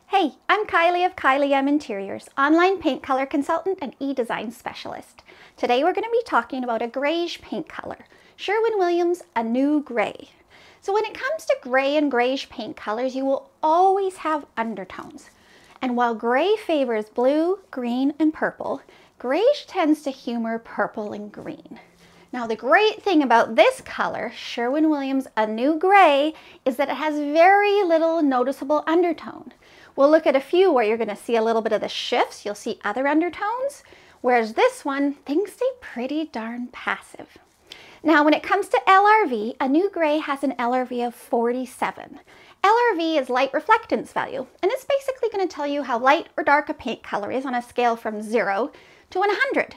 Hey, I'm Kylie of Kylie M Interiors, online paint color consultant and e-design specialist. Today we're going to be talking about a greige paint color, Sherwin Williams Anew Gray. So when it comes to gray and greige paint colors, you will always have undertones. And while gray favors blue, green, and purple, greige tends to humor purple and green. Now the great thing about this color, Sherwin Williams Anew Gray, is that it has very little noticeable undertone. We'll look at a few where you're going to see a little bit of the shifts. You'll see other undertones, whereas this one, things stay pretty darn passive. Now when it comes to LRV, Anew Gray has an LRV of 47. LRV is light reflectance value, and it's basically going to tell you how light or dark a paint color is on a scale from 0 to 100.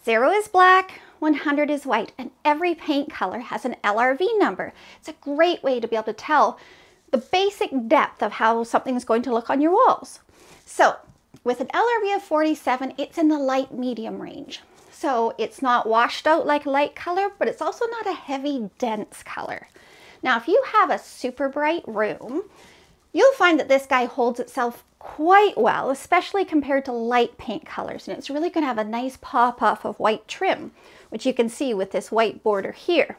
0 is black, 100 is white, and every paint color has an LRV number. It's a great way to be able to tell the basic depth of how something's going to look on your walls. So with an LRV of 47, it's in the light medium range. So it's not washed out like a light color, but it's also not a heavy, dense color. Now, if you have a super bright room, you'll find that this guy holds itself quite well, especially compared to light paint colors. And it's really going to have a nice pop off of white trim, which you can see with this white border here.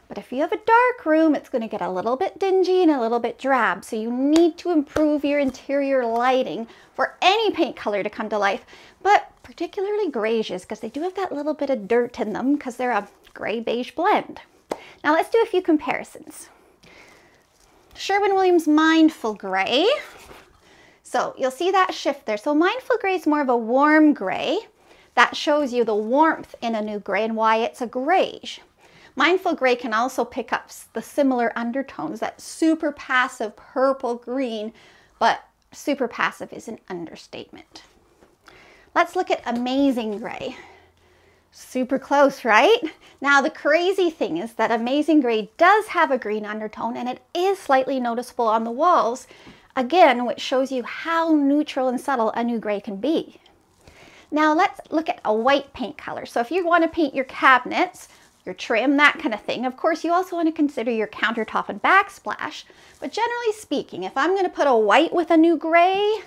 But if you have a dark room, it's going to get a little bit dingy and a little bit drab. So you need to improve your interior lighting for any paint color to come to life, but particularly greiges, because they do have that little bit of dirt in them because they're a gray-beige blend. Now let's do a few comparisons. Sherwin Williams Mindful Gray. So you'll see that shift there. So Mindful Gray is more of a warm gray. That shows you the warmth in Anew Gray and why it's a greige. Mindful Gray can also pick up the similar undertones, that super passive purple green, but super passive is an understatement. Let's look at Amazing Gray. Super close, right? Now the crazy thing is that Amazing Gray does have a green undertone and it is slightly noticeable on the walls, again, which shows you how neutral and subtle Anew Gray can be. Now let's look at a white paint color. So if you want to paint your cabinets, your trim, that kind of thing. Of course, you also want to consider your countertop and backsplash. But generally speaking, if I'm going to put a white with Anew Gray,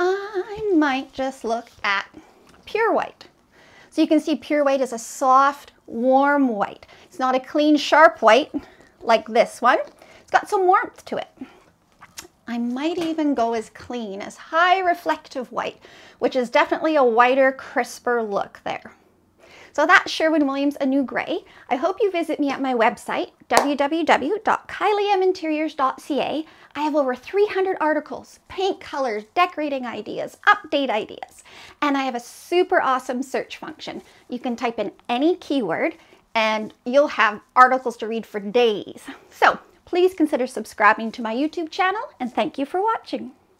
I might just look at pure white. So you can see pure white is a soft, warm white. It's not a clean, sharp white like this one. It's got some warmth to it. I might even go as clean as high reflective white, which is definitely a whiter, crisper look there. So that's Sherwin Williams Anew Gray. I hope you visit me at my website, www.kylieminteriors.ca. I have over 300 articles, paint colors, decorating ideas, update ideas, and I have a super awesome search function. You can type in any keyword and you'll have articles to read for days. So please consider subscribing to my YouTube channel, and thank you for watching.